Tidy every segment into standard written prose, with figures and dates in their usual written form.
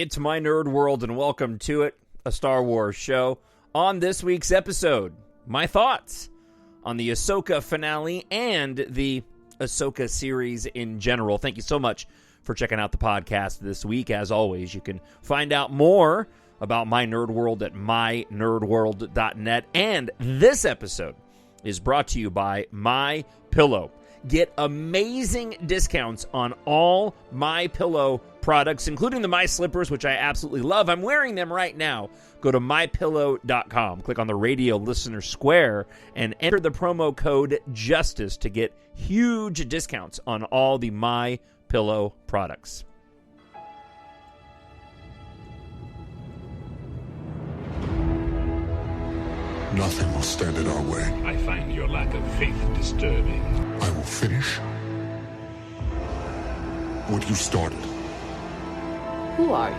It's my nerd world, and welcome to it, a Star Wars show. On this week's episode, my thoughts on the Ahsoka finale and the Ahsoka series in general. Thank you so much for checking out the podcast this week. As always, you can find out more about my nerd world at mynerdworld.net. And this episode is brought to you by MyPillow. Get amazing discounts on all MyPillow products, including the My Slippers, which I absolutely love. I'm wearing them right now. Go to mypillow.com, click on the radio listener square, and enter the promo code JUSTICE to get huge discounts on all the MyPillow products. Nothing will stand in our way. I find your lack of faith disturbing. I will finish what you started. Who are you?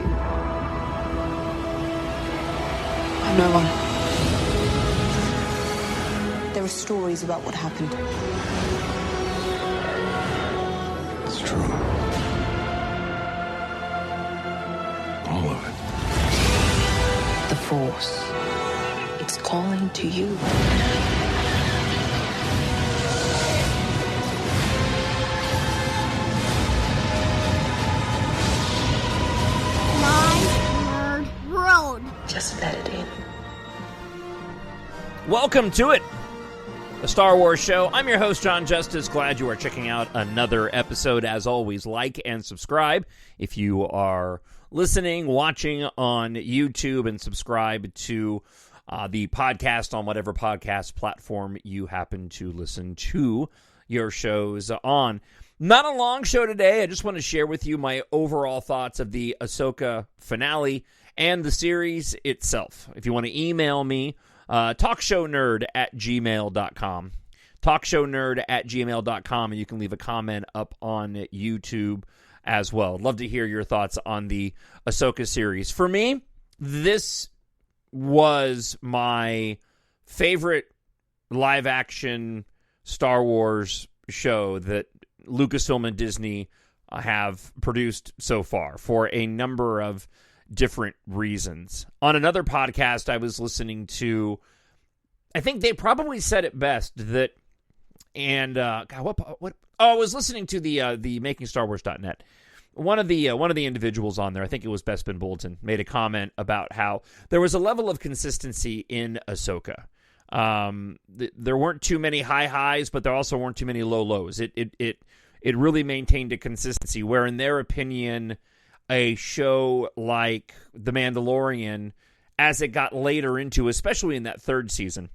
I'm no one. There are stories about what happened. It's true. All of it. The Force. It's calling to you. My Nerd World. Just let it in. Welcome to it, a Star Wars show. I'm your host, Jon Justice. Glad you are checking out another episode. As always, like and subscribe if you are listening, watching on YouTube, and subscribe to the podcast on whatever podcast platform you happen to listen to your shows on. Not a long show today. I just want to share with you my overall thoughts of the Ahsoka finale and the series itself. If you want to email me, TalkShowNerd@gmail.com. TalkShowNerd@gmail.com, and you can leave a comment up on YouTube as well. I'd love to hear your thoughts on the Ahsoka series. For me, this was my favorite live-action Star Wars show that Lucasfilm and Disney have produced so far for a number of different reasons. On another podcast I was listening to, I think they probably said it best that, and I was listening to the MakingStarWars.net. One of the individuals on there, I think it was Bespin Bulletin, made a comment about how there was a level of consistency in Ahsoka. There weren't too many high highs, but there also weren't too many low lows. It really maintained a consistency, where in their opinion, a show like The Mandalorian, as it got later into, especially in that third season,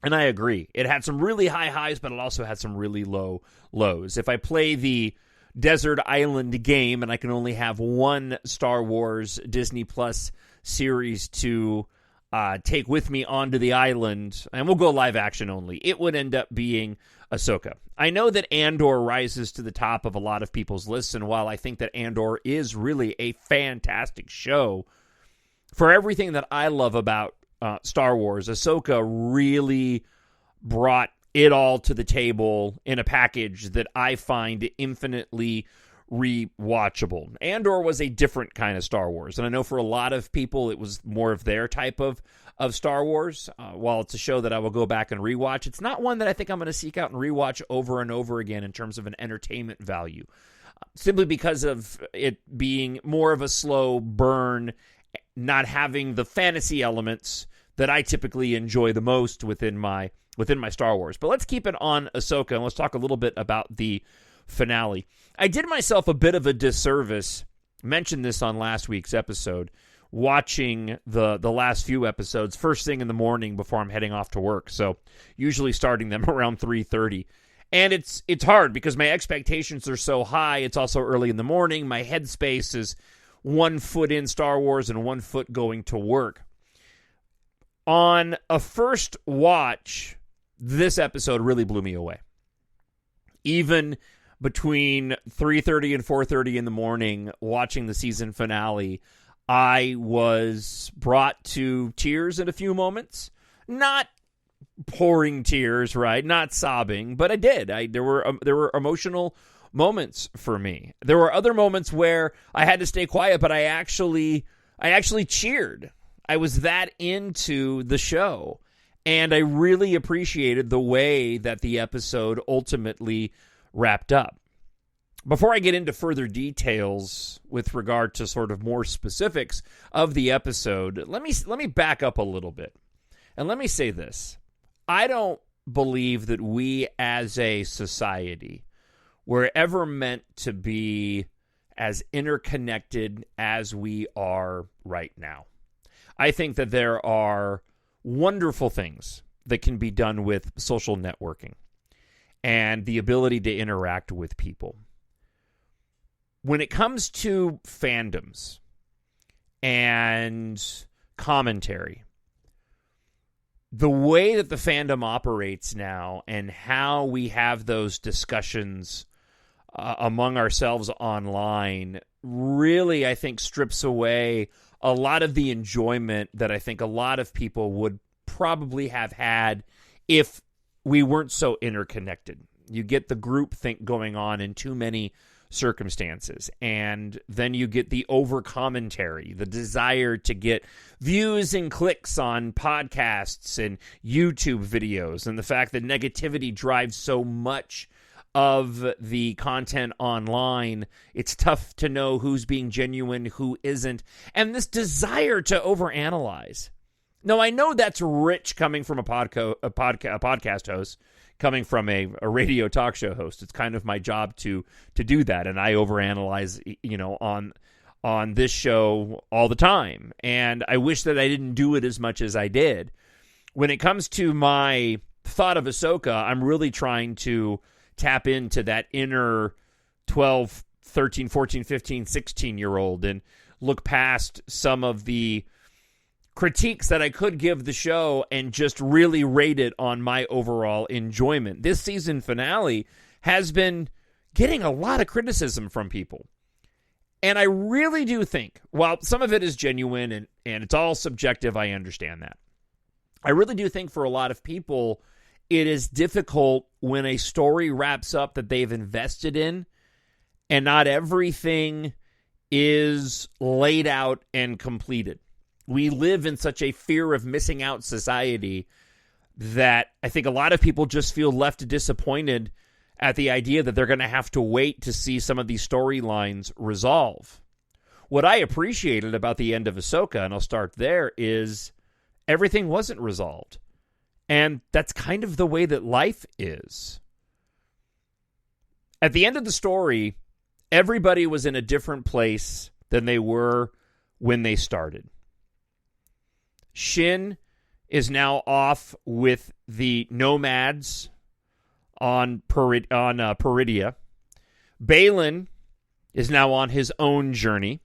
and I agree, it had some really high highs, but it also had some really low lows. If I play the Desert Island game and I can only have one Star Wars Disney Plus series to take with me onto the island, and we'll go live action only, it would end up being Ahsoka. I know that Andor rises to the top of a lot of people's lists, and while I think that Andor is really a fantastic show, for everything that I love about Star Wars, Ahsoka really brought it all to the table in a package that I find infinitely rewatchable. Andor was a different kind of Star Wars, and I know for a lot of people it was more of their type of Star Wars. While it's a show that I will go back and rewatch, it's not one that I think I'm going to seek out and rewatch over and over again in terms of an entertainment value, simply because of it being more of a slow burn, not having the fantasy elements that I typically enjoy the most within my Star Wars. But let's keep it on Ahsoka, and let's talk a little bit about the finale. I did myself a bit of a disservice, mentioned this on last week's episode, watching the last few episodes first thing in the morning before I'm heading off to work. So usually starting them around 3:30. And it's hard because my expectations are so high. It's also early in the morning. My headspace is 1 foot in Star Wars and 1 foot going to work. On a first watch, this episode really blew me away. Even between 3:30 and 4:30 in the morning, watching the season finale, I was brought to tears in a few moments. Not pouring tears, right? Not sobbing, but I did. There were emotional moments for me. There were other moments where I had to stay quiet, but I actually cheered. I was that into the show, and I really appreciated the way that the episode ultimately wrapped up. Before I get into further details with regard to sort of more specifics of the episode, let me back up a little bit. And let me say this. I don't believe that we as a society were ever meant to be as interconnected as we are right now. I think that there are wonderful things that can be done with social networking and the ability to interact with people. When it comes to fandoms and commentary, the way that the fandom operates now and how we have those discussions among ourselves online really, I think, strips away a lot of the enjoyment that I think a lot of people would probably have had if we weren't so interconnected. You get the groupthink going on in too many circumstances, and then you get the over commentary, the desire to get views and clicks on podcasts and YouTube videos, and the fact that negativity drives so much of the content online. It's tough to know who's being genuine, who isn't, and this desire to overanalyze. Now, I know that's rich coming from a podcast host, coming from a radio talk show host. It's kind of my job to do that, and I overanalyze, on this show all the time. And I wish that I didn't do it as much as I did. When it comes to my thought of Ahsoka, I'm really trying to tap into that inner 12, 13, 14, 15, 16-year-old and look past some of the critiques that I could give the show and just really rate it on my overall enjoyment. This season finale has been getting a lot of criticism from people. And I really do think, while some of it is genuine and it's all subjective, I understand that. I really do think for a lot of people, it is difficult when a story wraps up that they've invested in and not everything is laid out and completed. We live in such a fear of missing out society that I think a lot of people just feel left disappointed at the idea that they're going to have to wait to see some of these storylines resolve. What I appreciated about the end of Ahsoka, and I'll start there, is everything wasn't resolved. And that's kind of the way that life is. At the end of the story, everybody was in a different place than they were when they started. Shin is now off with the nomads on Peridia. Baylan is now on his own journey,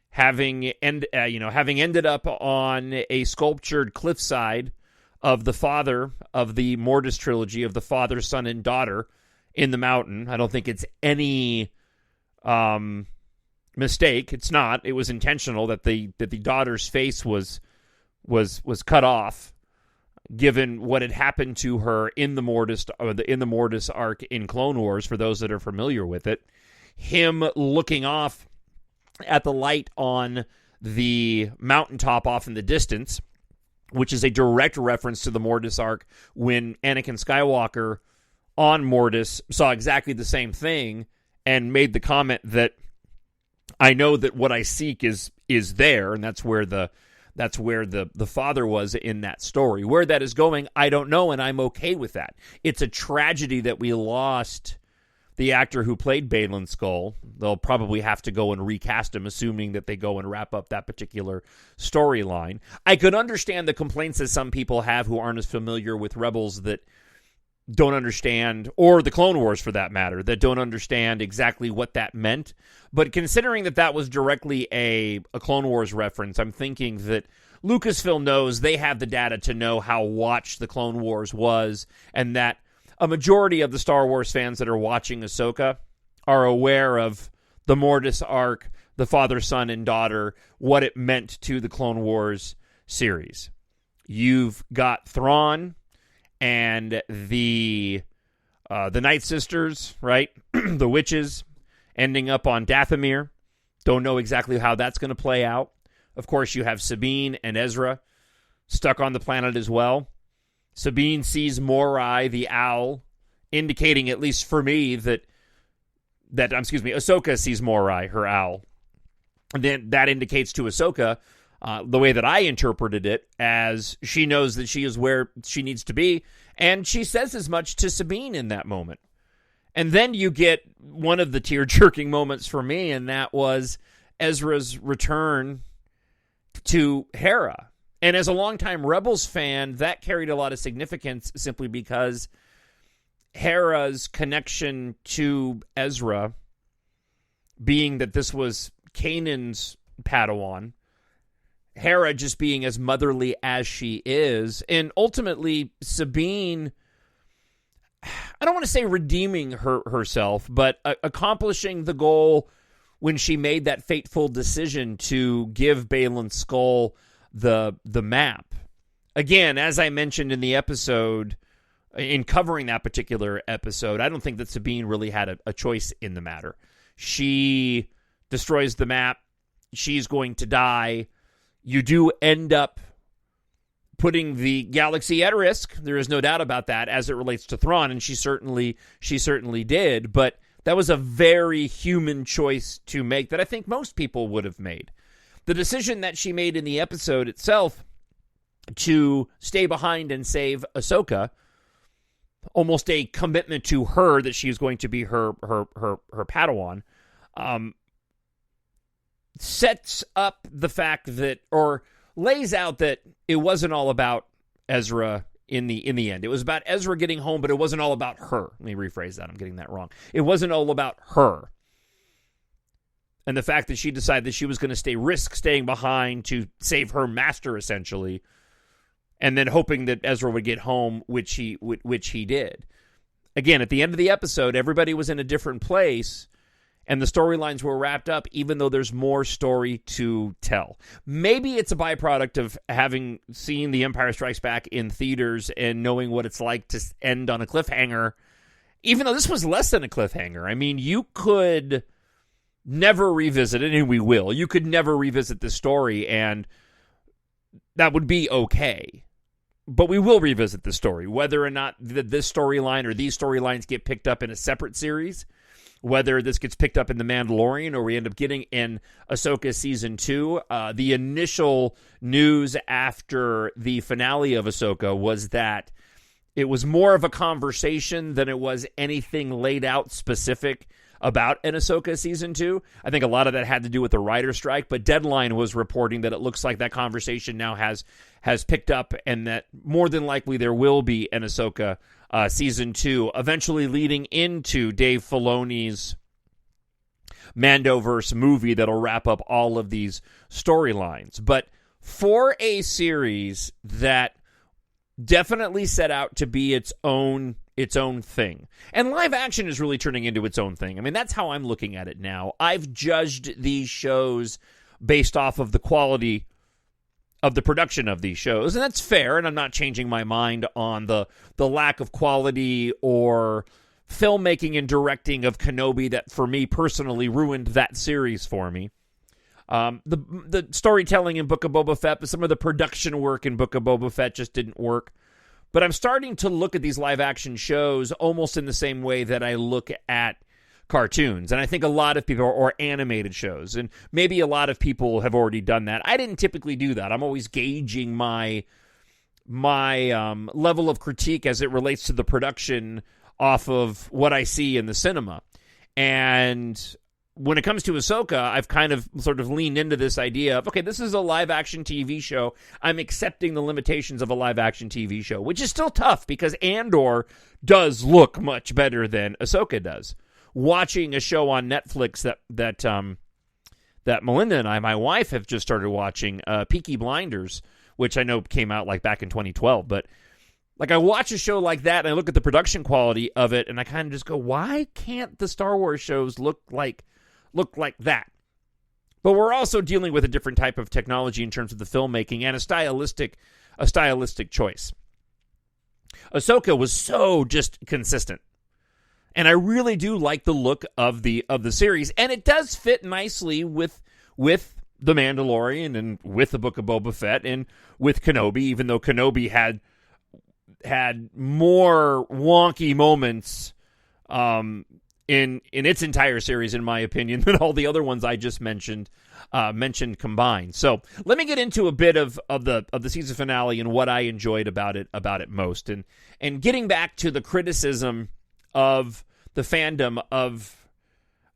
having ended up on a sculptured cliffside of the father of the Mortis trilogy, of the father, son, and daughter in the mountain. I don't think it's any mistake. It's not. It was intentional that the daughter's face was cut off, given what had happened to her in the Mortis arc in Clone Wars. For those that are familiar with it, him looking off at the light on the mountaintop off in the distance, which is a direct reference to the Mortis arc when Anakin Skywalker on Mortis saw exactly the same thing and made the comment that I know that what I seek is there, and that's where the father was in that story. Where that is going, I don't know, and I'm okay with that. It's a tragedy that we lost the actor who played Baylan Skoll. They'll probably have to go and recast him, assuming that they go and wrap up that particular storyline. I could understand the complaints that some people have who aren't as familiar with Rebels that don't understand, or the Clone Wars for that matter, that don't understand exactly what that meant. But considering that was directly a Clone Wars reference, I'm thinking that Lucasfilm knows they have the data to know how watched the Clone Wars was, and that a majority of the Star Wars fans that are watching Ahsoka are aware of the Mortis arc, the father, son, and daughter, what it meant to the Clone Wars series. You've got Thrawn and the The Night Sisters, right? The witches ending up on Dathomir. Don't know exactly how that's going to play out. Of course, you have Sabine and Ezra stuck on the planet as well. Sabine sees Morai, the owl, indicating, at least for me, that Ahsoka sees Morai, her owl. And then that indicates to Ahsoka, the way that I interpreted it, as she knows that she is where she needs to be, and she says as much to Sabine in that moment. And then you get one of the tear-jerking moments for me, and that was Ezra's return to Hera. And as a longtime Rebels fan, that carried a lot of significance simply because Hera's connection to Ezra, being that this was Kanan's Padawan, Hera just being as motherly as she is, and ultimately Sabine, I don't want to say redeeming herself, but accomplishing the goal when she made that fateful decision to give Baylan Skoll the map. Again, as I mentioned in the episode, in covering that particular episode, I don't think that Sabine really had a choice in the matter. She destroys the map. She's going to die. You do end up putting the galaxy at risk. There is no doubt about that as it relates to Thrawn, and she certainly did. But that was a very human choice to make that I think most people would have made. The decision that she made in the episode itself to stay behind and save Ahsoka, almost a commitment to her that she is going to be her Padawan, sets up the fact that, or lays out that it wasn't all about Ezra in the end. It was about Ezra getting home, but it wasn't all about her. Let me rephrase that. I'm getting that wrong. It wasn't all about her. And the fact that she decided that she was going to risk staying behind to save her master, essentially, and then hoping that Ezra would get home, which he did. Again, at the end of the episode, everybody was in a different place, and the storylines were wrapped up, even though there's more story to tell. Maybe it's a byproduct of having seen The Empire Strikes Back in theaters and knowing what it's like to end on a cliffhanger, even though this was less than a cliffhanger. I mean, you could never revisit it, and we will. You could never revisit this story, and that would be okay. But we will revisit the story, whether or not this storyline or these storylines get picked up in a separate series, whether this gets picked up in The Mandalorian or we end up getting in Ahsoka Season 2. The initial news after the finale of Ahsoka was that it was more of a conversation than it was anything laid out specific about an Ahsoka Season 2. I think a lot of that had to do with the writer strike, but Deadline was reporting that it looks like that conversation now has picked up, and that more than likely there will be an Ahsoka Season 2, eventually leading into Dave Filoni's Mandoverse movie that'll wrap up all of these storylines. But for a series that definitely set out to be its own thing, and live action is really turning into its own thing. I mean, that's how I'm looking at it now. I've judged these shows based off of the quality of the production of these shows, and that's fair, and I'm not changing my mind on the lack of quality or filmmaking and directing of Kenobi that, for me personally, ruined that series for me. The storytelling in Book of Boba Fett, but some of the production work in Book of Boba Fett just didn't work. But I'm starting to look at these live-action shows almost in the same way that I look at cartoons. And I think a lot of people, or animated shows, and maybe a lot of people have already done that. I didn't typically do that. I'm always gauging my level of critique as it relates to the production off of what I see in the cinema. And when it comes to Ahsoka, I've kind of sort of leaned into this idea of, okay, this is a live-action TV show. I'm accepting the limitations of a live-action TV show, which is still tough because Andor does look much better than Ahsoka does. Watching a show on Netflix that Melinda and I, my wife, have just started watching, Peaky Blinders, which I know came out like back in 2012, but like I watch a show like that and I look at the production quality of it and I kind of just go, why can't the Star Wars shows look like that? But we're also dealing with a different type of technology in terms of the filmmaking and a stylistic choice. Ahsoka was so just consistent. And I really do like the look of the series, and it does fit nicely with The Mandalorian and with the Book of Boba Fett and with Kenobi, even though Kenobi had more wonky moments in its entire series, in my opinion, than all the other ones I just mentioned combined. So let me get into a bit of the season finale and what I enjoyed about it most, and getting back to the criticism of the fandom of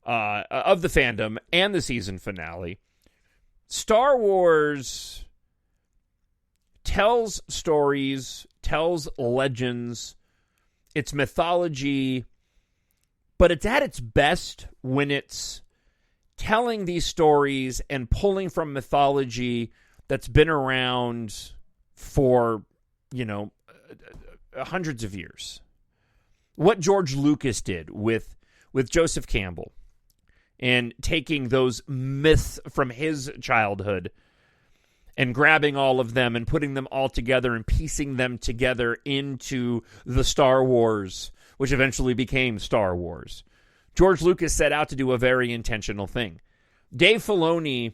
the fandom and the season finale. Star Wars tells stories, tells legends, it's mythology, but it's at its best when it's telling these stories and pulling from mythology that's been around for, hundreds of years. What George Lucas did with Joseph Campbell and taking those myths from his childhood and grabbing all of them and putting them all together and piecing them together into the Star Wars, which eventually became Star Wars. George Lucas set out to do a very intentional thing. Dave Filoni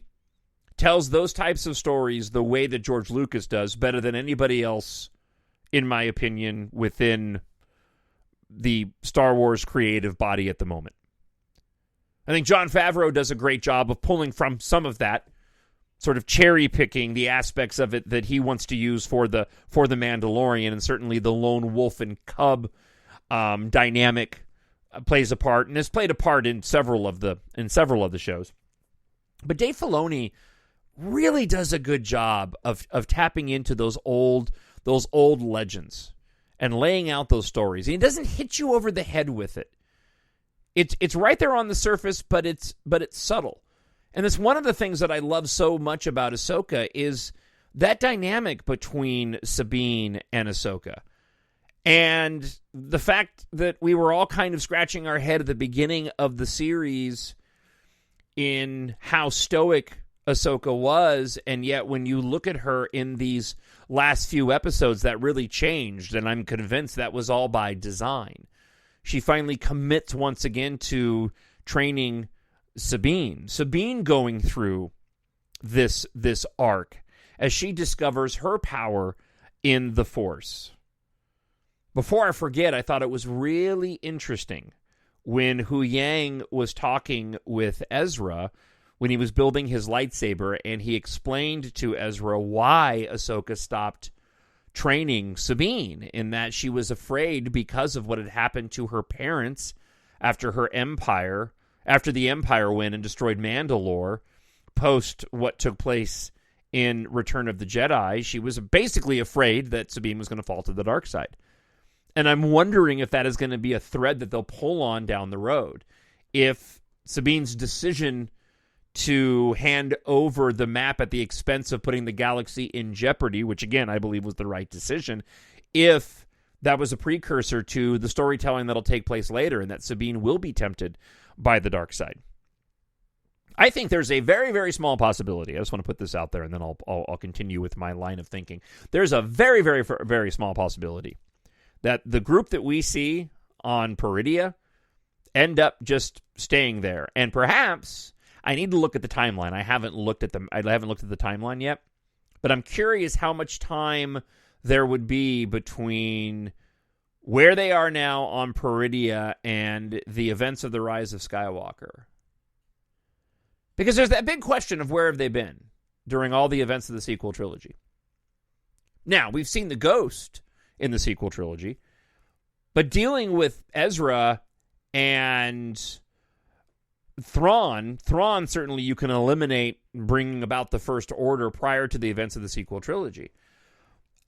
tells those types of stories the way that George Lucas does better than anybody else, in my opinion, within the Star Wars creative body at the moment. I think Jon Favreau does a great job of pulling from some of that, sort of cherry-picking the aspects of it that he wants to use for the Mandalorian, and certainly the lone wolf and cub dynamic plays a part, and has played a part in several of the shows. But Dave Filoni really does a good job of tapping into those old legends and laying out those stories. And he doesn't hit you over the head with it. It's right there on the surface, but it's subtle. And it's one of the things that I love so much about Ahsoka is that dynamic between Sabine and Ahsoka. And the fact that we were all kind of scratching our head at the beginning of the series in how stoic Ahsoka was, and yet when you look at her in these last few episodes, that really changed, and I'm convinced that was all by design. She finally commits once again to training Sabine. Sabine going through this arc as she discovers her power in the Force. Before I forget, I thought it was really interesting when Hu Yang was talking with Ezra when he was building his lightsaber, and he explained to Ezra why Ahsoka stopped training Sabine, in that she was afraid because of what had happened to her parents after the Empire went and destroyed Mandalore, post what took place in Return of the Jedi. She was basically afraid that Sabine was going to fall to the dark side. And I'm wondering if that is going to be a thread that they'll pull on down the road. If Sabine's decision to hand over the map at the expense of putting the galaxy in jeopardy, which again I believe was the right decision, if that was a precursor to the storytelling that'll take place later and that Sabine will be tempted by the dark side. I think there's a very, very small possibility. I just want to put this out there, and then I'll continue with my line of thinking. There's a very, very, very small possibility that the group that we see on Peridia end up just staying there. And perhaps I need to look at the timeline. I haven't looked at the timeline yet, but I'm curious how much time there would be between where they are now on Peridia and the events of the Rise of Skywalker. Because there's that big question of where have they been during all the events of the sequel trilogy. Now, we've seen the Ghost in the sequel trilogy, but dealing with Ezra and Thrawn certainly you can eliminate bringing about the First Order prior to the events of the sequel trilogy.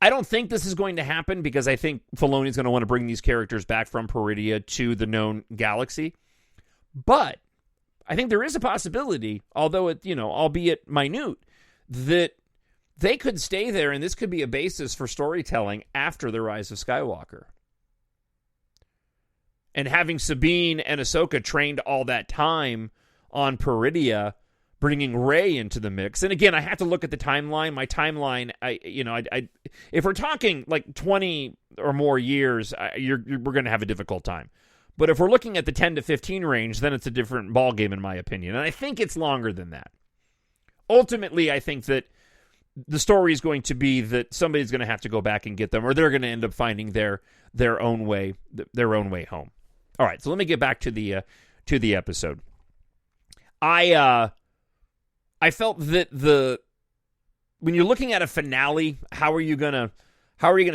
I don't think this is going to happen because I think Filoni's going to want to bring these characters back from Peridia to the known galaxy. But I think there is a possibility, although it, albeit minute, that they could stay there and this could be a basis for storytelling after the Rise of Skywalker. And having Sabine and Ahsoka trained all that time on Peridia, bringing Rey into the mix. And again, I have to look at the timeline. My timeline, if we're talking like 20 or more years, we're going to have a difficult time. But if we're looking at the 10 to 15 range, then it's a different ballgame, in my opinion. And I think it's longer than that. Ultimately, I think that the story is going to be that somebody's going to have to go back and get them, or they're going to end up finding their own way home. All right, so let me get back to the episode. I felt that when you're looking at a finale, how are you gonna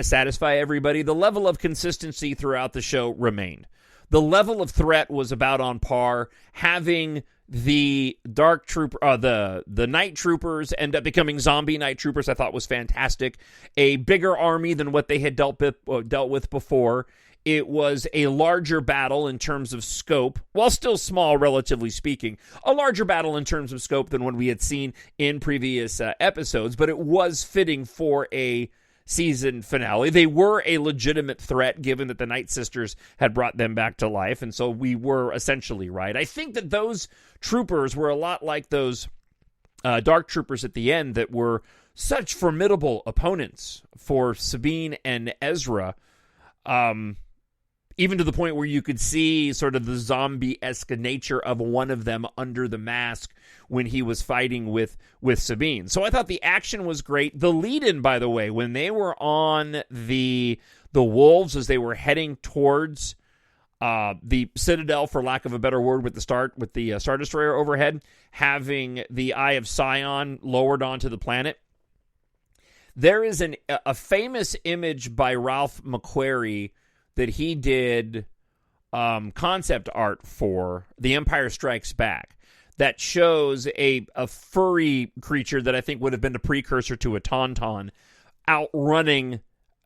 satisfy everybody? The level of consistency throughout the show remained. The level of threat was about on par. Having the dark trooper, the night troopers end up becoming zombie night troopers, I thought was fantastic. A bigger army than what they had dealt with before. It was a larger battle in terms of scope, while still small, relatively speaking. A larger battle in terms of scope than what we had seen in previous episodes, but it was fitting for a season finale. They were a legitimate threat, given that the Night Sisters had brought them back to life, and so we were essentially right. I think that those troopers were a lot like those dark troopers at the end that were such formidable opponents for Sabine and Ezra, even to the point where you could see sort of the zombie-esque nature of one of them under the mask when he was fighting with Sabine. So I thought the action was great. The lead-in, by the way, when they were on the wolves as they were heading towards the Citadel, for lack of a better word, with the Star Destroyer overhead, having the Eye of Sion lowered onto the planet. There is a famous image by Ralph McQuarrie that he did concept art for The Empire Strikes Back that shows a furry creature that I think would have been a precursor to a tauntaun outrunning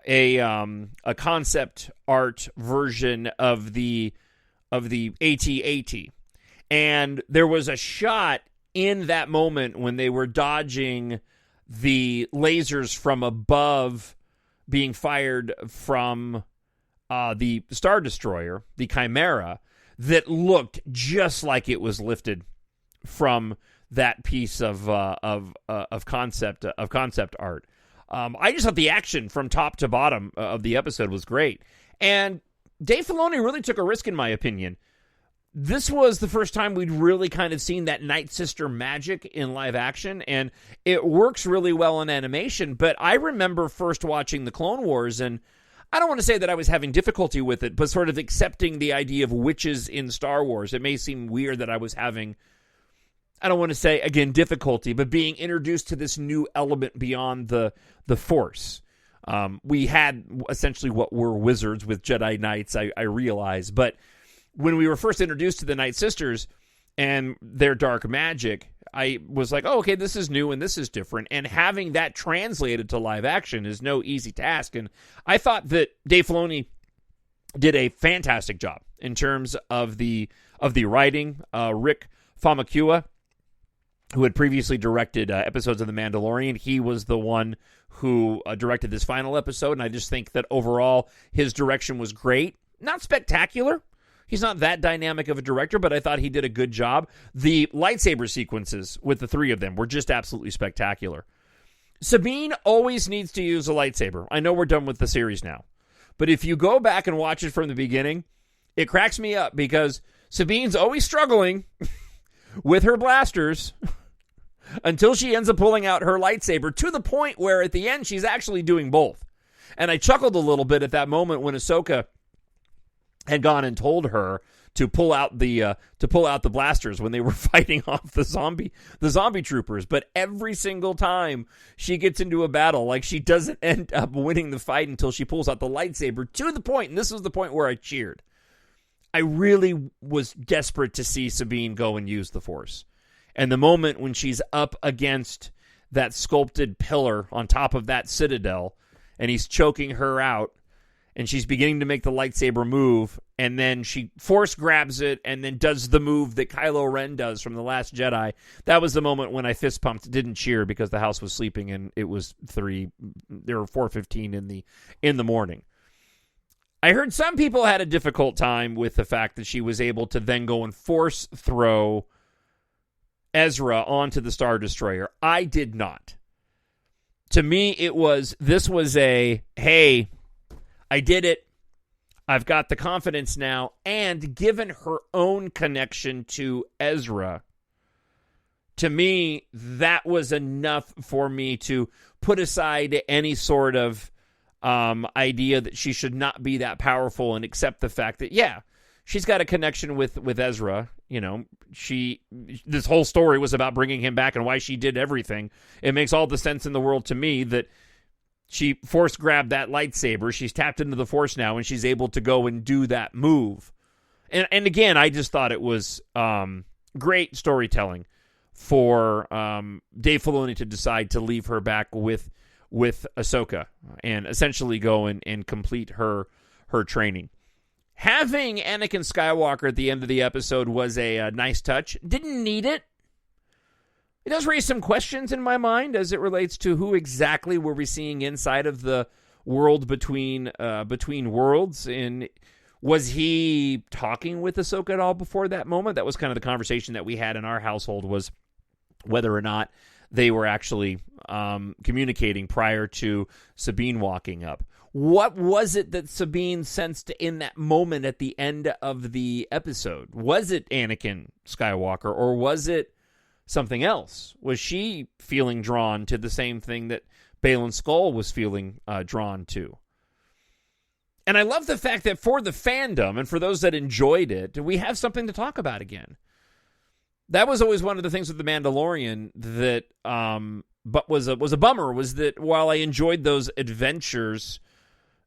a concept art version of the AT-AT. And there was a shot in that moment when they were dodging the lasers from above being fired from the Star Destroyer, the Chimera, that looked just like it was lifted from that piece of concept art. I just thought the action from top to bottom of the episode was great, and Dave Filoni really took a risk, in my opinion. This was the first time we'd really kind of seen that Night Sister magic in live action, and it works really well in animation. But I remember first watching the Clone Wars, and I don't want to say that I was having difficulty with it, but sort of accepting the idea of witches in Star Wars. It may seem weird that I was having, I don't want to say, again, difficulty, but being introduced to this new element beyond the Force. We had essentially what were wizards with Jedi Knights, I realize, but when we were first introduced to the Night Sisters and their dark magic, I was like, oh, okay, this is new and this is different. And having that translated to live action is no easy task. And I thought that Dave Filoni did a fantastic job in terms of the writing. Rick Famuyiwa, who had previously directed episodes of The Mandalorian, he was the one who directed this final episode. And I just think that overall his direction was great. Not spectacular. He's not that dynamic of a director, but I thought he did a good job. The lightsaber sequences with the three of them were just absolutely spectacular. Sabine always needs to use a lightsaber. I know we're done with the series now, but if you go back and watch it from the beginning, it cracks me up because Sabine's always struggling with her blasters until she ends up pulling out her lightsaber, to the point where at the end she's actually doing both. And I chuckled a little bit at that moment when Ahsoka had gone and told her to pull out the blasters when they were fighting off the zombie troopers. But every single time she gets into a battle, like, she doesn't end up winning the fight until she pulls out the lightsaber, to the point, and this was the point where I cheered. I really was desperate to see Sabine go and use the Force. And the moment when she's up against that sculpted pillar on top of that citadel, and he's choking her out, and she's beginning to make the lightsaber move, and then she force grabs it and then does the move that Kylo Ren does from The Last Jedi. That was the moment when I fist pumped, didn't cheer because the house was sleeping and it was 4:15 in the morning. I heard some people had a difficult time with the fact that she was able to then go and force throw Ezra onto the Star Destroyer. I did not. To me, this was a, hey, I did it. I've got the confidence now, and given her own connection to Ezra, to me, that was enough for me to put aside any sort of idea that she should not be that powerful and accept the fact that, yeah, she's got a connection with Ezra. You know, this whole story was about bringing him back and why she did everything. It makes all the sense in the world to me that she force grabbed that lightsaber. She's tapped into the Force now, and she's able to go and do that move. And again, I just thought it was great storytelling for Dave Filoni to decide to leave her back with Ahsoka and essentially go and complete her training. Having Anakin Skywalker at the end of the episode was a nice touch. Didn't need it. It does raise some questions in my mind as it relates to who exactly were we seeing inside of the world between worlds. And was he talking with Ahsoka at all before that moment? That was kind of the conversation that we had in our household, was whether or not they were actually communicating prior to Sabine walking up. What was it that Sabine sensed in that moment at the end of the episode? Was it Anakin Skywalker, or was it something else? Was she feeling drawn to the same thing that Baylan Skoll was feeling drawn to? And I love the fact that for the fandom and for those that enjoyed it, we have something to talk about again. That was always one of the things with The Mandalorian that but was a bummer, was that while I enjoyed those adventures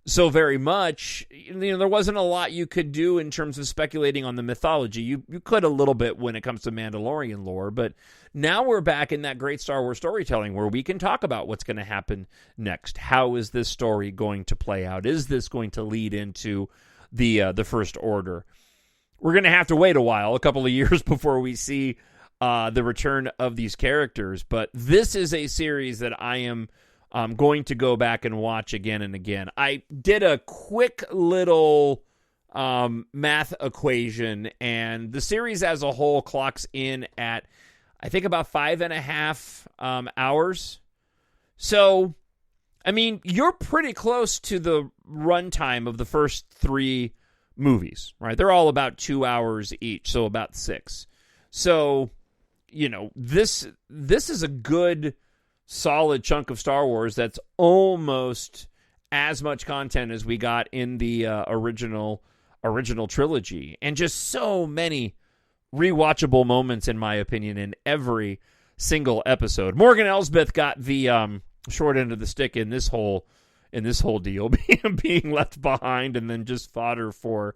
so very much, you know, there wasn't a lot you could do in terms of speculating on the mythology. You could a little bit when it comes to Mandalorian lore, but now we're back in that great Star Wars storytelling where we can talk about what's going to happen next. How is this story going to play out? Is this going to lead into the First Order? We're going to have to wait a while, a couple of years, before we see the return of these characters, but this is a series that I am going to go back and watch again and again. I did a quick little math equation, and the series as a whole clocks in at, I think, about 5.5 hours. So, I mean, you're pretty close to the runtime of the first 3 movies, right? They're all about 2 hours each, so about 6. So, you know, this is a good, solid chunk of Star Wars that's almost as much content as we got in the original trilogy, and just so many rewatchable moments, in my opinion, in every single episode. Morgan Elsbeth got the short end of the stick in this whole deal, being left behind and then just fodder for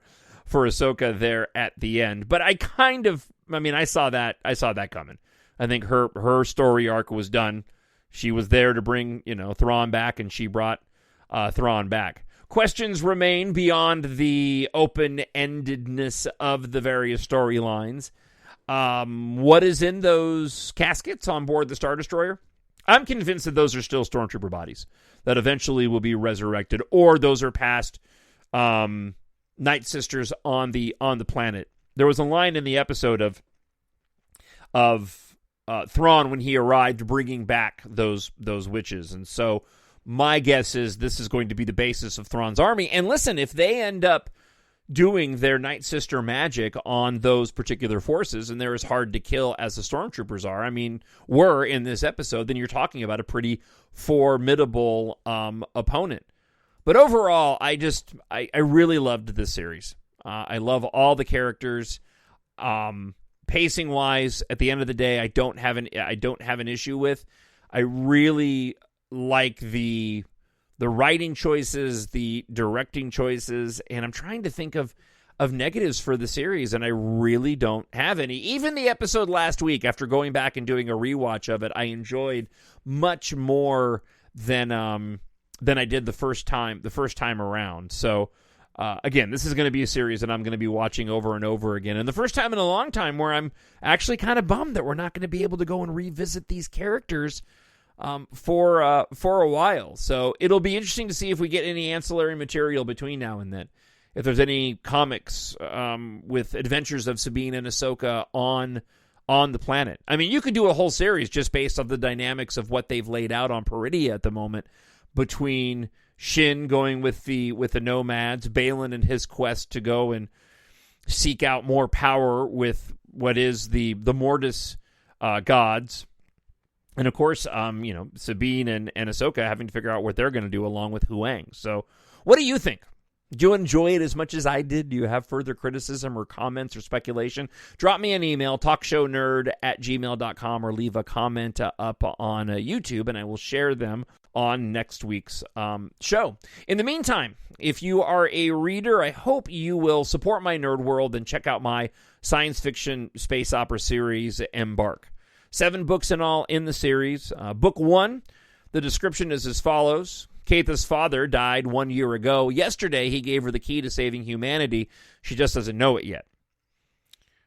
Ahsoka there at the end. But I saw that coming. I think her story arc was done. She was there to bring, Thrawn back, and she brought Thrawn back. Questions remain beyond the open-endedness of the various storylines. What is in those caskets on board the Star Destroyer? I'm convinced that those are still Stormtrooper bodies that eventually will be resurrected, or those are past Night Sisters on the planet. There was a line in the episode of Thrawn when he arrived, bringing back those witches, and so my guess is this is going to be the basis of Thrawn's army. And listen, if they end up doing their Night Sister magic on those particular forces, and they're as hard to kill as the Stormtroopers are, were in this episode, then you're talking about a pretty formidable opponent. But overall, I really loved this series. I love all the characters. Pacing wise, at the end of the day, I don't have an issue with. I really like the writing choices, the directing choices, and I'm trying to think of negatives for the series, and I really don't have any. Even the episode last week, after going back and doing a rewatch of it, I enjoyed much more than I did the first time around. So again, this is going to be a series that I'm going to be watching over and over again, and the first time in a long time where I'm actually kind of bummed that we're not going to be able to go and revisit these characters for a while. So it'll be interesting to see if we get any ancillary material between now and then. If there's any comics with adventures of Sabine and Ahsoka on the planet. You could do a whole series just based on the dynamics of what they've laid out on Peridia at the moment between Shin going with the nomads, Balin and his quest to go and seek out more power with what is the Mortis gods. And, of course, Sabine and Ahsoka having to figure out what they're going to do along with Huang. So what do you think? Did you enjoy it as much as I did? Do you have further criticism or comments or speculation? Drop me an email, talkshownerd@gmail.com, or leave a comment up on YouTube, and I will share them on next week's show. In the meantime, if you are a reader, I hope you will support my nerd world and check out my science fiction space opera series, EMBARK. 7 books in all in the series. Book 1, the description is as follows. Katha's father died 1 year ago. Yesterday, he gave her the key to saving humanity. She just doesn't know it yet.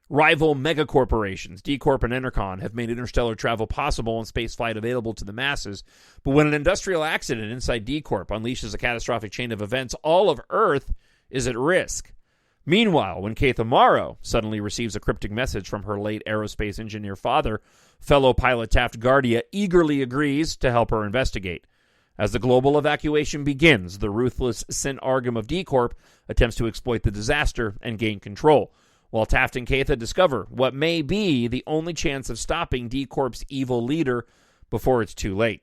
Rival megacorporations, D-Corp and Enercon, have made interstellar travel possible and spaceflight available to the masses. But when an industrial accident inside D-Corp unleashes a catastrophic chain of events, all of Earth is at risk. Meanwhile, when Katha Morrow suddenly receives a cryptic message from her late aerospace engineer father, fellow pilot Taft Guardia eagerly agrees to help her investigate. As the global evacuation begins, the ruthless Sin Argam of D-Corp attempts to exploit the disaster and gain control, while Taft and Katha discover what may be the only chance of stopping D-Corp's evil leader before it's too late.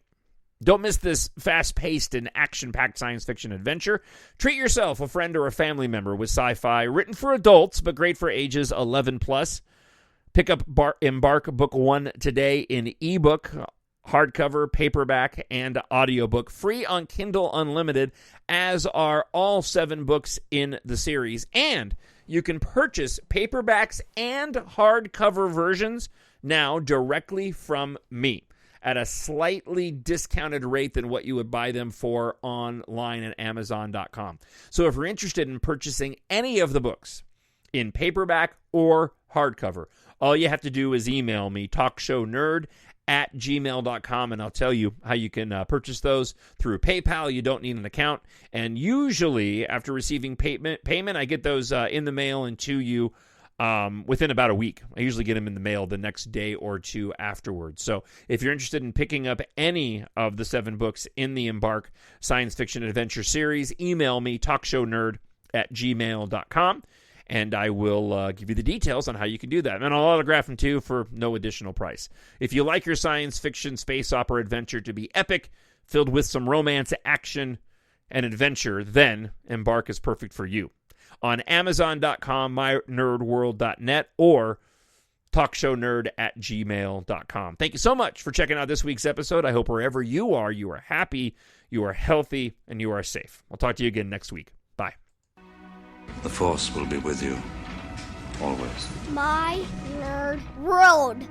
Don't miss this fast-paced and action-packed science fiction adventure. Treat yourself, a friend, or a family member with sci-fi written for adults, but great for ages 11+. Pick up EMBARK Book 1 today in ebook, hardcover, paperback, and audiobook, free on Kindle Unlimited, as are all 7 books in the series. And you can purchase paperbacks and hardcover versions now directly from me at a slightly discounted rate than what you would buy them for online at Amazon.com. So if you're interested in purchasing any of the books in paperback or hardcover, all you have to do is email me, talkshownerd@gmail.com, and I'll tell you how you can purchase those through PayPal. You don't need an account. And usually, after receiving payment, I get those in the mail and to you within about a week. I usually get them in the mail the next day or two afterwards. So if you're interested in picking up any of the 7 books in the EMBARK Science Fiction Adventure series, email me, talkshownerd@gmail.com. And I will give you the details on how you can do that. And I'll autograph them, too, for no additional price. If you like your science fiction space opera adventure to be epic, filled with some romance, action, and adventure, then EMBARK is perfect for you. On Amazon.com, mynerdworld.net, or talkshownerd@gmail.com. Thank you so much for checking out this week's episode. I hope wherever you are happy, you are healthy, and you are safe. I'll talk to you again next week. Bye. The Force will be with you, always. My Nerd World.